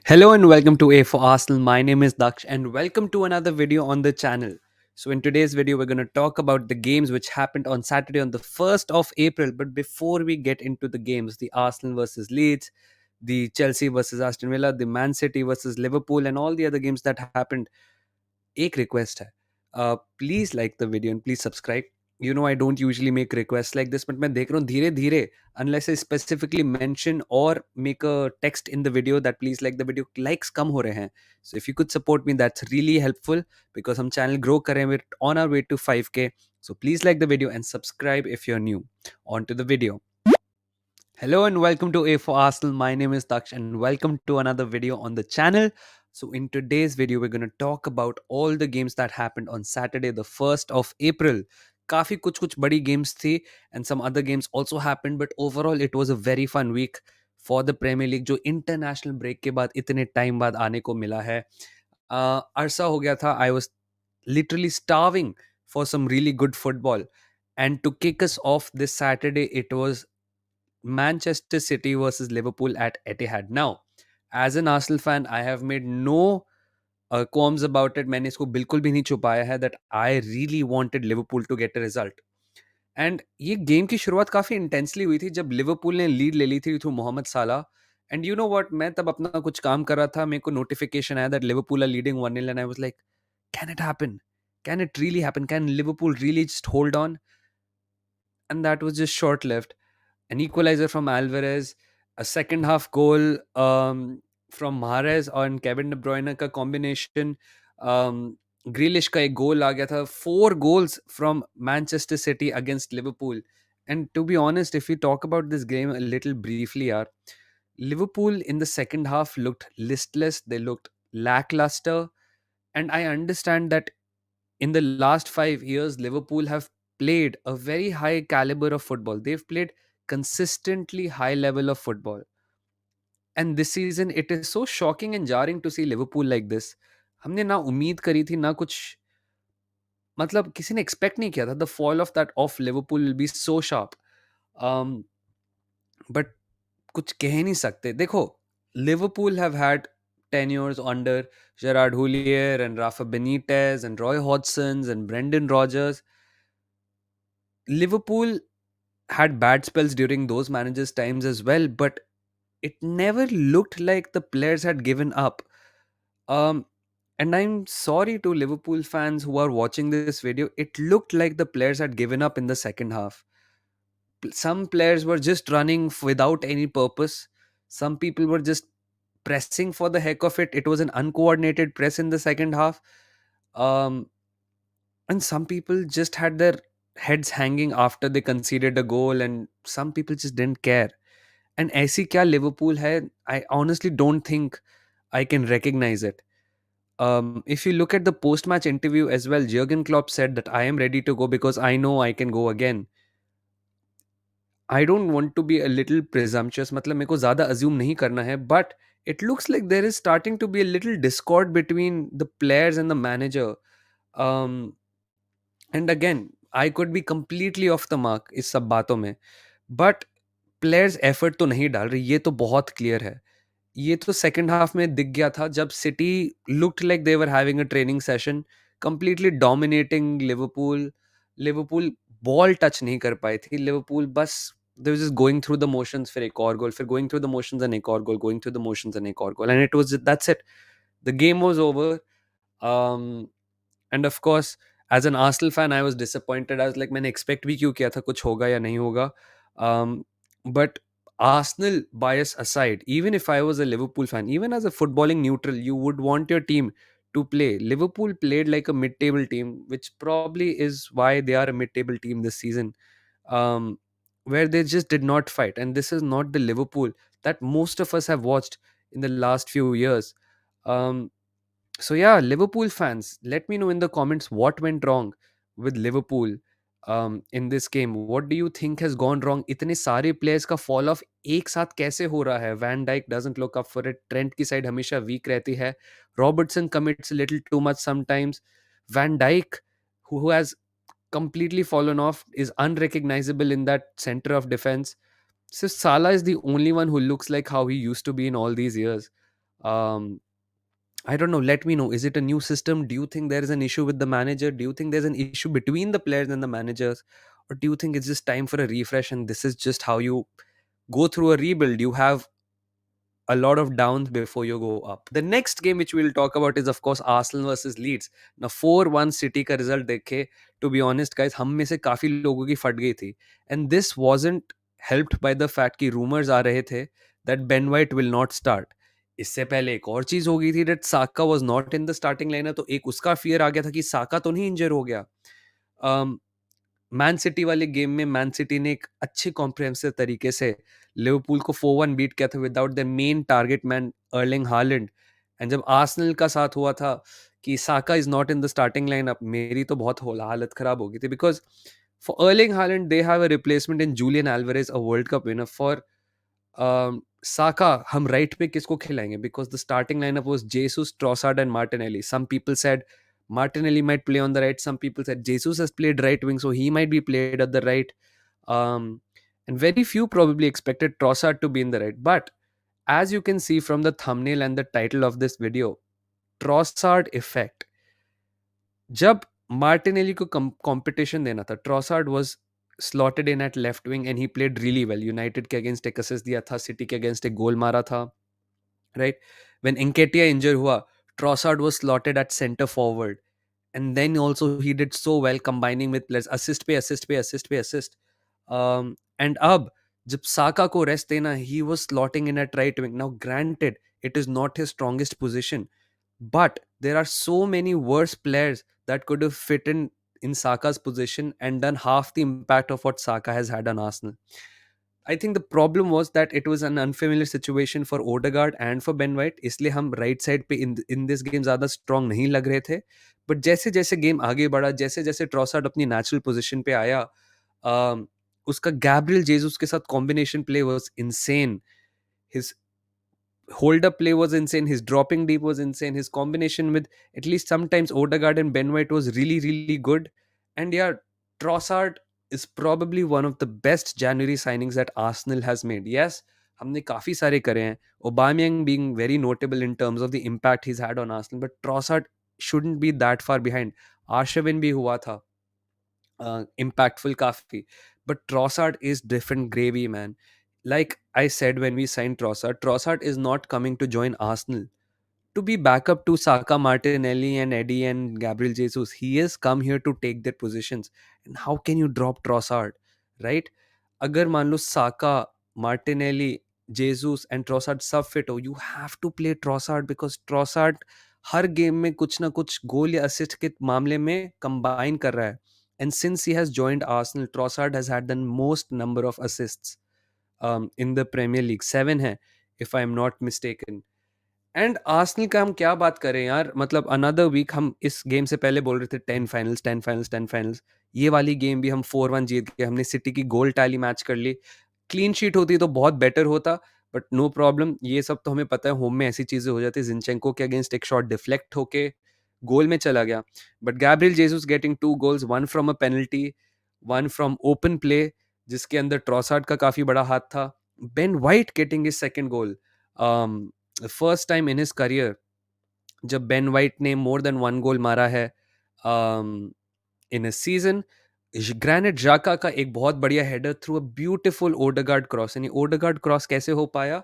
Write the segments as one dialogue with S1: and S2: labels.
S1: Hello and welcome to A for Arsenal. My name is Daksh and welcome to another video on the channel. So in today's video we're going to talk about the games which happened on Saturday on the 1st of April. But before we get into the games, the Arsenal versus Leeds, the Chelsea versus Aston Villa, the Man City versus Liverpool and all the other games that happened, एक request है please like the video and please subscribe. You know I don't usually make request like this, but मैं देख रहा हूँ धीरे धीरे unless I specifically mention और make a text in the video that please like the video, likes कम हो रहे हैं. So if you could support me that's really helpful because हम चैनल ग्रो करें with on our way to 5K. So please like the video and subscribe if you're new. On to the video. Hello and welcome to A for Arsenal. My name is Daksh and welcome to another video on the channel. So in today's video, we're going to talk about all the games that happened on Saturday, the 1st of April. काफी कुछ बड़ी games थी and some other games also happened, but overall it was a very fun week for the Premier League जो international break के बाद इतने time बाद आने को मिला है. अरसा हो गया था. I was literally starving for some really good football. And to kick us off this Saturday, it was Manchester City versus Liverpool at Etihad. Now, as an Arsenal fan, I have made no qualms about it. मैंने इसको बिल्कुल भी नहीं छुपाया है that I really wanted Liverpool to get a result. And ये game की शुरुआत काफी इंटेंसली हुई थी जब लिवरपूल ने लीड ले ली थी थ्रू मोहम्मद साला. एंड यू नो व्हाट, मैं तब अपना कुछ काम कर रहा था, मेरे को नोटिफिकेशन आया that Liverpool are leading 1-0 and I was like, can it happen, can it really happen, can Liverpool really just hold on? And that was just short lived. An equalizer from Alvarez, a second half goal from Mahrez and Kevin De Bruyne का combination. Grealish का एक goal आ गया था. 4 goals from Manchester City against Liverpool. And to be honest, if we talk about this game a little briefly, yaar, Liverpool in the second half looked listless. They looked lackluster. And I understand that in the last 5 years, Liverpool have played a very high caliber of football. They've played consistently high level of football. And this season, it is so shocking and jarring to see Liverpool like this. हमने ना उम्मीद करी थी ना कुछ, मतलब किसी ने एक्सपेक्ट नहीं किया था. The fall of that of Liverpool will be so sharp. But कुछ कह ही नहीं सकते. देखो, Liverpool have had tenures under Gerard Houllier and Rafa Benitez and Roy Hodgson and Brendan Rodgers. Liverpool had bad spells during those managers' times as well, but it never looked like the players had given up. Um, and I'm sorry to Liverpool fans who are watching this video. It looked like the players had given up in the second half. Some players were just running without any purpose. Some people were just pressing for the heck of it. It was an uncoordinated press in the second half. Um, and some people just had their heads hanging after they conceded a goal, and some people just didn't care. And ऐसी क्या Liverpool है, I honestly don't think I can recognize it. If you look at the post-match interview as well, Jurgen Klopp said that I am ready to go because I know I can go again. I don't want to be a little presumptuous, मतलब मेरे को ज़्यादा assume नहीं करना है, but it looks like there is starting to be a little discord between the players and the manager. Um, and again, I could be completely off the mark इस सब बातों में, but players effort तो नहीं डाल रही, ये तो बहुत clear है. ये तो सेकंड हाफ में दिख गया था जब city looked like they were having a training session, completely dominating Liverpool. Liverpool ball touch नहीं कर पाई थी. लिवरपूल बस they was just going through the motions, फिर एक और गोल, फिर going through the motions and एक और goal, going through the motions and एक और goal, and it was that's it. The game was over. And of course as an Arsenal fan I was disappointed. I was like, मैंने expect भी क्यों किया था कुछ होगा या नहीं होगा. But Arsenal bias aside, even if I was a Liverpool fan, even as a footballing neutral, you would want your team to play. Liverpool played like a mid-table team, which probably is why they are a mid-table team this season, um, where they just did not fight. And this is not the Liverpool that most of us have watched in the last few years. Um, so yeah, Liverpool fans, let me know in the comments what went wrong with Liverpool in this game. What do you think has gone wrong? इतने सारे players का fall off एक साथ कैसे हो रहा है? Van Dijk doesn't look up for it. Trent की side हमेशा weak रहती है. Robertson commits a little too much sometimes. Van Dijk, who has completely fallen off, is unrecognizable in that center of defense. So Salah is the only one who looks like how he used to be in all these years. Um, I don't know. Let me know. Is it a new system? Do you think there is an issue with the manager? Do you think there's an issue between the players and the managers? Or do you think it's just time for a refresh and this is just how you go through a rebuild? You have a lot of downs before you go up. The next game which we'll talk about is of course Arsenal versus Leeds. Now 4-1 City का result देखे, to be honest guys, हम में से काफी लोगों की फट गई थी. And this wasn't helped by the fact कि rumors आ रहे थे that Ben White will not start. इससे पहले एक और चीज हो गई थी that Saka was not in the starting lineup, तो एक उसका fear आ गया था कि Saka तो नहीं इंजर हो गया. Um, मैन सिटी वाले गेम में मैन सिटी ने एक अच्छे कॉम्प्रिहेंसिव तरीके से लिवरपूल को 4-1 बीट किया था without the main target man Erling Haaland. And जब आर्सेनल का साथ हुआ था कि Saka is not in the starting lineup, मेरी तो बहुत हालत खराब हो गई थी because for Erling Haaland they have a replacement in Julian Alvarez, a world cup winner. For Saka हम राइट पे किसको खिलाएंगे? Because the starting lineup was Jesus, Trossard and Martinelli. Some people said Martinelli might play on the right. Some people said Jesus has played right wing, so he might be played at the right. Um, and very few probably expected Trossard to be in the right. But as you can see from the thumbnail and the title of this video, Trossard effect. जब Martinelli को competition देना था, Trossard was slotted in at left wing and he played really well. United के against एक assist दिया था, City के against एक goal मारा था, right? When Nketiah injured हुआ, Trossard was slotted at center forward. And then also he did so well combining with players, assist पे assist पे assist पे assist. And अब जब साका को रेस्ट देना, he was slotting in at right wing. Now granted it is not his strongest position, but there are so many worse players that could have fit in Saka's position and done half the impact of what Saka has had on Arsenal. I think the problem was that it was an unfamiliar situation for Odegaard and for Ben White, इसलिए हम right side पे in this game ज़्यादा strong नहीं लग रहे थे. But जैसे जैसे गेम आगे बढ़ा, जैसे जैसे ट्रॉसार्ड अपनी नेचुरल पोजीशन पे आया, उसका गैब्रियल जेसस के साथ combination play was insane. His hold up play was insane. His dropping deep was insane. His combination with at least sometimes Odegaard and Ben White was really, really good. And yeah, Trossard is probably one of the best January signings that Arsenal has made. Yes, हमने काफी सारे करे हैं. Aubameyang being very notable in terms of the impact he's had on Arsenal, but Trossard shouldn't be that far behind. Arshavin भी हुआ था impactful काफी, but Trossard is different gravy, man. Like I said when we signed Trossard, Trossard is not coming to join Arsenal to be backup to Saka, Martinelli, and Eddie and Gabriel Jesus. He has come here to take their positions. And how can you drop Trossard, right? अगर मान लो Saka, Martinelli, Jesus and Trossard सब fit हो, you have to play Trossard because Trossard हर game में कुछ ना कुछ गोल या असिस्ट के मामले में कंबाइन कर रहा है. And since he has joined Arsenal, Trossard has had the most number of assists in the Premier League. 7 है if I am not mistaken. And Arsenal का हम क्या बात करें यार, मतलब अनदर वीक हम इस गेम से पहले बोल रहे थे 10 फाइनल्स 10 फाइनल्स 10 फाइनल्स. ये वाली गेम भी हम 4-1 जीत गए. हमने सिटी की गोल टैली मैच कर ली. क्लीन शीट होती तो बहुत बेटर होता, बट नो प्रॉब्लम. ये सब तो हमें पता है, होम में ऐसी चीजें हो जाती. जिनचेंको के अगेंस्ट एक शॉट डिफ्लेक्ट होके गोल में चला गया. But Gabriel Jesus getting 2 goals, one from a penalty, one from open play जिसके अंदर ट्रॉसार्ड का काफी बड़ा हाथ था. Ben white getting his second goal, first time in his career जब बेन वाइट ने मोर देन 1 goal मारा है इन अ सीजन. ग्रैनिट जाका का एक बहुत बढ़िया header through a beautiful Odegaard cross. यानी ओडेगार्ड क्रॉस कैसे हो पाया?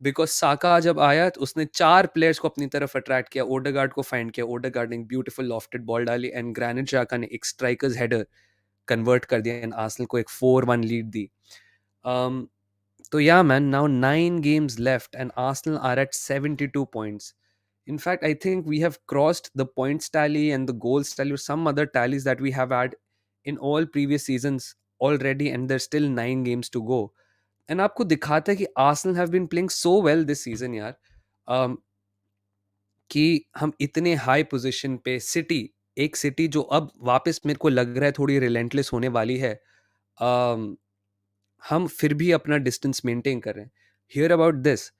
S1: बिकॉज साका जब आया तो उसने 4 प्लेयर्स को अपनी तरफ अट्रैक्ट किया, ओडेगार्ड को फाइंड किया, ओडेगार्ड ने ब्यूटीफुल लॉफ्टेड बॉल डाली एंड ग्रैनिट जाका ने एक स्ट्राइकर्स हेडर कन्वर्ट कर दिया एंड आर्सेनल को एक 4-1 lead the. um, so yeah, man, now 9 games left and Arsenal are at 72 points. In fact, I think we have crossed the points tally and the goals tally or some other tallies that we have had in all previous seasons already, and there's still 9 games to go. And आपको दिखाता है कि Arsenal have been playing so well this season यार, कि हम इतने high position पे. City, एक सिटी जो अब वापस मेरे को लग रहा है थोड़ी रिलेंटलेस होने वाली है, हम फिर भी अपना डिस्टेंस मेंटेन कर रहे हैं. Here about this,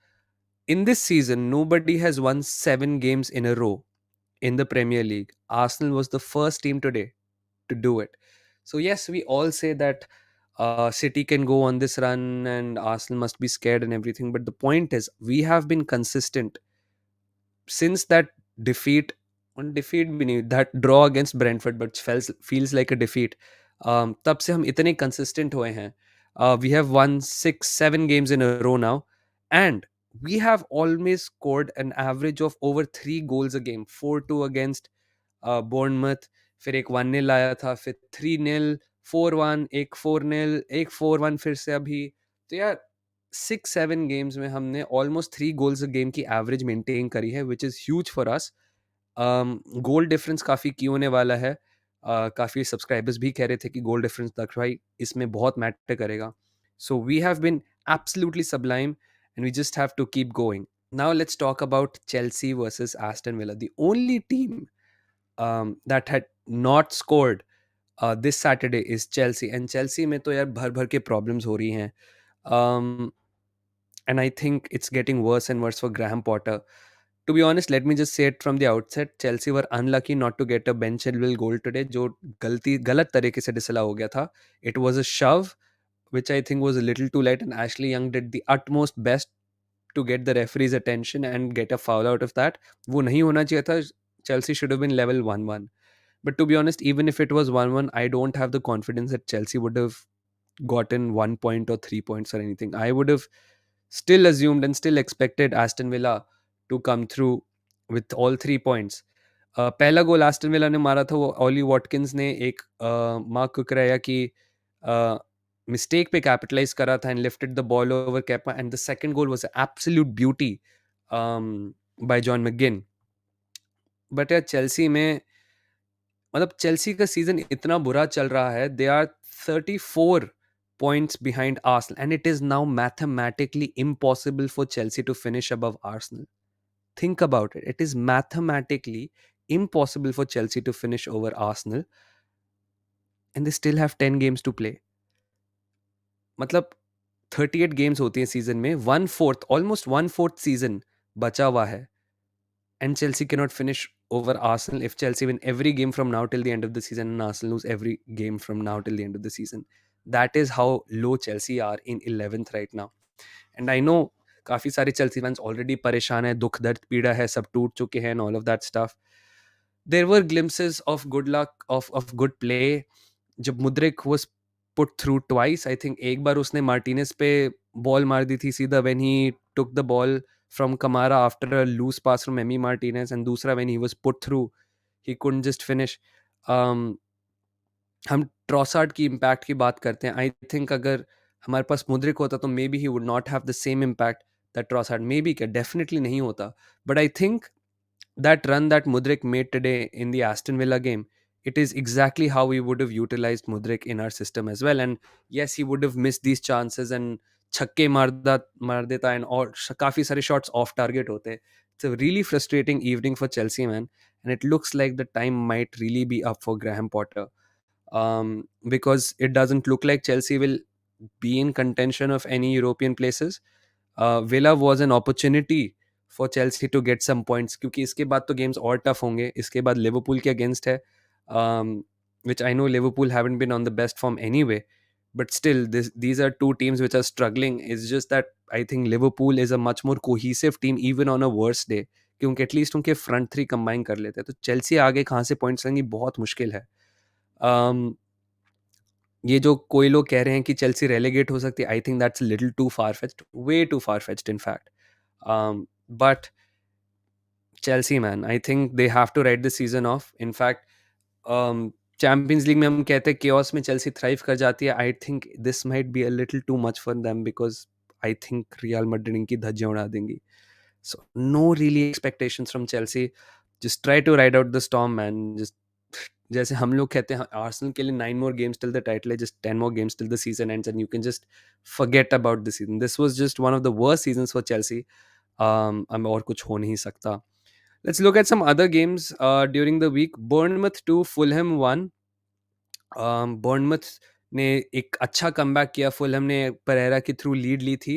S1: in this season nobody has won 7 games in a row in the Premier League. Arsenal was the first team today to do it. So yes, we all say that City can go on this run and Arsenal must be scared and everything. But the point is, we have been consistent since that defeat. On defeat भी नहीं, that draw against Brentford, but feels like a defeat. तब से हम इतने consistent हुए हैं. We have won 6-7 games in a row now, and we have always scored an average of over 3 goals a game. 4-2 against Bournemouth, फिर एक 1-0 आया था, फिर 3-0, 4-1, एक 4-0, एक 4-1 फिर से अभी. तो यार 6-7 गेम्स में हमने ऑलमोस्ट 3 goals अ गेम की एवरेज मेंटेन करी है, which is huge for us. Goal difference काफ़ी की होने वाला है. काफ़ी सब्सक्राइबर्स भी कह रहे थे कि गोल डिफरेंस दक्ष भाई इसमें बहुत मैटर करेगा. So we have been absolutely sublime and we just have to keep going. Now let's talk about Chelsea versus Aston Villa, the only team that had not scored this Saturday is Chelsea. And Chelsea में तो यार भर भर के problems हो रही हैं. Um, and I think it's getting worse and worse for Graham Potter. To be honest, let me just say it from the outset. Chelsea were unlucky not to get a benchable goal today, जो गलत तरीके से डिसला हो गया था. It was a shove, which I think was a little too late, and Ashley Young did the utmost best to get the referee's attention and get a foul out of that. वो नहीं होना चाहिए था. Chelsea should have been level 1-1. But to be honest, even if it was 1-1, I don't have the confidence that Chelsea would have gotten 1 point or 3 points or anything. I would have still assumed and still expected Aston Villa to come through with all 3 points. पहला गोल Aston villa ने मारा था, वो ऑली Watkins ने एक mark कुकरेया की mistake पे capitalize करा था and lifted the ball over Kepa, and the second goal was absolute beauty by John McGinn. But यार चेल्सी में, मतलब चेल्सी का सीजन इतना बुरा चल रहा है. They are 34 points behind Arsenal, and it is now mathematically impossible for Chelsea to finish above Arsenal. Think about it. It is mathematically impossible for Chelsea to finish over Arsenal, and they still have 10 games to play. मतलब 38 games होती हैं season में, 1/4, almost 1/4 season बचा हुआ है. And Chelsea cannot finish over Arsenal if Chelsea win every game from now till the end of the season and Arsenal lose every game from now till the end of the season. That is how low Chelsea are in 11th right now. And I know काफ़ी सारे Chelsea fans already परेशान है, दुख दर्द पीड़ा है, सब टूट चुके हैं and all of that stuff. There were glimpses of good luck, of good play. जब Mudryk was put through twice, I think एक बार उसने मार्टिनेस पे बॉल मार दी थी सीधा when he took the ball from Kamara after a loose pass from Emi Martinez, and दूसरा when he was put through, he couldn't just finish. हम Trossard की impact की बात करते हैं. आई थिंक अगर हमारे पास मुद्रिक होता तो may be he would not have the same impact that Trossard, may be, क्या डेफिनेटली नहीं होता. But I think that run that Mudrik made today in the Aston Villa game, it is exactly how we would have utilized Mudrik in our system as well. And yes, he would have missed these chances and छक्के मार देता and और काफ़ी सारे shots off target होते. It's a really frustrating evening for Chelsea, man, and it looks like the time might really be up for Graham Potter, because it doesn't look like Chelsea will be in contention of any European places. Villa was an opportunity for Chelsea to get some points, क्योंकि इसके बाद तो games और tough होंगे. इसके बाद Liverpool के against है, which I know Liverpool haven't been on the best form anyway, but still these are two teams which are struggling. It's just that I think Liverpool is a much more cohesive team even on a worse day, क्योंकि at least उनके front three combine कर लेते हैं. तो Chelsea आगे कहाँ से points लेंगी बहुत मुश्किल है. ये जो कोई लोग कह रहे हैं कि चेल्सी रेलेगेट हो सकती है, I think that's little too far fetched, way too far fetched in fact. But Chelsea, man, I think they have to write the season off. In fact, champions league में हम कहते हैं केओस में Chelsea thrive कर जाती है. I think this might be a little too much for them, because I think Real Madrid इनकी धज्जियां उड़ा देंगी. So no really expectations from Chelsea. Just try to ride out the storm, man. Just जैसे हम लोग कहते हैं Arsenal के लिए 9 more games till the title है, just 10 more games till the season ends and you can just forget about the season. This was just one of the worst seasons for Chelsea. अब और कुछ हो नहीं सकता. Let's look at some other games during the week. Bournemouth 2, Fulham 1. Bournemouth ने एक अच्छा comeback किया. फुलहम ने परेरा के थ्रू लीड ली थी,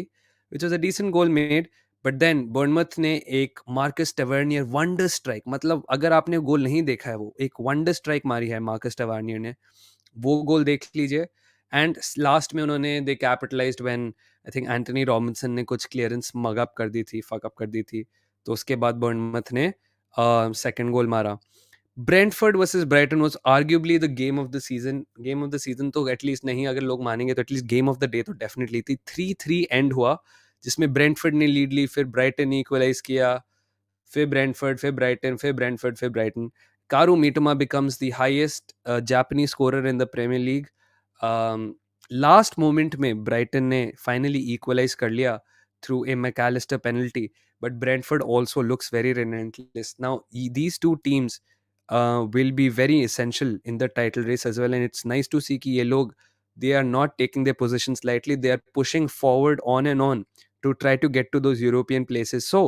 S1: which was a decent goal made. But then Bournemouth ने एक मार्कस टेवर्नियर वंडर स्ट्राइक, मतलब अगर आपने गोल नहीं देखा है, वो एक वंडर स्ट्राइक मारी है मार्कस टेवर्नियर ने, वो गोल देख लीजिए. एंड लास्ट में उन्होंने they capitalised when I think Antony Robinson ने कुछ क्लियरेंस मग अप कर दी थी, फक अप कर दी थी, तो उसके बाद बर्नमथ ने सेकंड गोल मारा. Brentford versus Brighton was arguably the game of the season. Game of the season तो एटलीस्ट नहीं, अगर लोग मानेंगे तो at least game of the day तो डेफिनेटली थी. 3-3 एंड हुआ, जिसमें ब्रेंटफोर्ड ने लीड ली, फिर ब्राइटन ने इक्वलाइज किया, फिर ब्रेंटफोर्ड, फिर ब्राइटन, फिर ब्रेंटफोर्ड, फिर Brighton. Kaoru Mitoma becomes the highest Japanese scorer in the Premier League. Last moment में ब्राइटन ने फाइनली इक्वलाइज कर लिया through a MacAllister penalty, but Brentford also looks very relentless. Now, these two teams will be very essential in the title race as well, and it's nice to see कि ये लोग, they are not taking their positions lightly. They are pushing forward on and on to try to get to those European places. So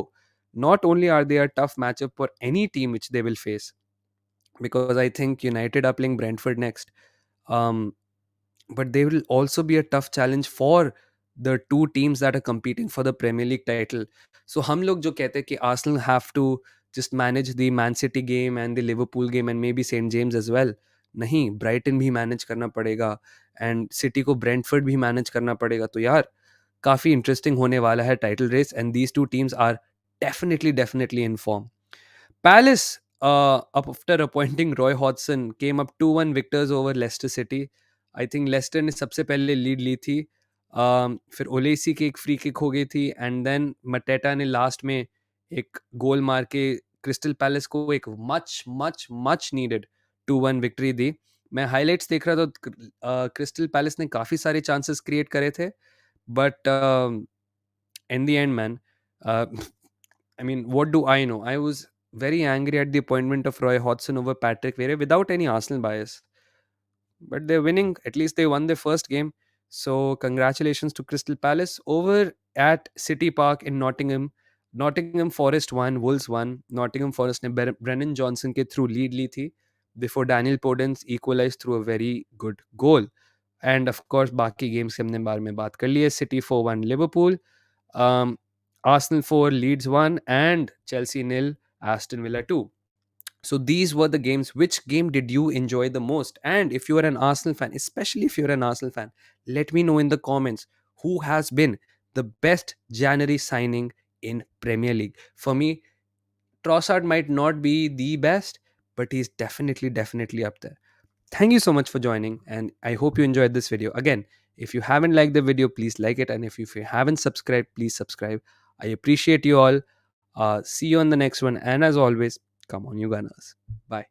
S1: not only are they a tough matchup for any team which they will face, because I think United are playing Brentford next, um, but they will also be a tough challenge for the two teams that are competing for the Premier League title. So हम लोग जो कहते हैं कि Arsenal have to just manage the Man City game and the Liverpool game and maybe St James as well, नहीं, Brighton भी manage करना पड़ेगा एंड सिटी को ब्रेंटफोर्ड भी मैनेज करना पड़ेगा. तो यार काफ़ी इंटरेस्टिंग होने वाला है title race, and these two teams are definitely in form. Palace, after appointing Roy Hodgson, came up 2-1 victors over Leicester City. I think Leicester ने सबसे पहले लीड ली थी, फिर ओलेसी की एक फ्री किक हो गई थी, एंड देन मटेटा ने लास्ट में एक गोल मार के क्रिस्टल पैलेस को एक much much much needed 2-1 victory दी. मैं हाइलाइट्स देख रहा था तो क्रिस्टल पैलेस ने काफ़ी सारे चांसेस क्रिएट करे थे, but in the end, man, uh, I mean, what do I know? I was very angry at the appointment of Roy Hodgson over Patrick Vieira without any Arsenal bias. But they're winning. At least they won their first game. So congratulations to Crystal Palace. Over at City Park in Nottingham, Nottingham Forest won, Wolves won. Nottingham Forest ने Brennan Johnson के through lead ली थी before Daniel Podence equalized through a very good goal. And of course बाकी games के हमने बारे में बात कर ली है. City 4-1 Liverpool, Arsenal 4, Leeds 1, and Chelsea nil, Aston Villa 2. So these were the games. Which game did you enjoy the most? And if you are an Arsenal fan, especially if you're an Arsenal fan, let me know in the comments who has been the best January signing in Premier League. For me, Trossard might not be the best, but he's definitely up there. Thank you so much for joining, and I hope you enjoyed this video. Again, if you haven't liked the video, please like it, and if you haven't subscribed, please subscribe. I appreciate you all. See you on the next one, and as always, come on, you Gunners. Bye.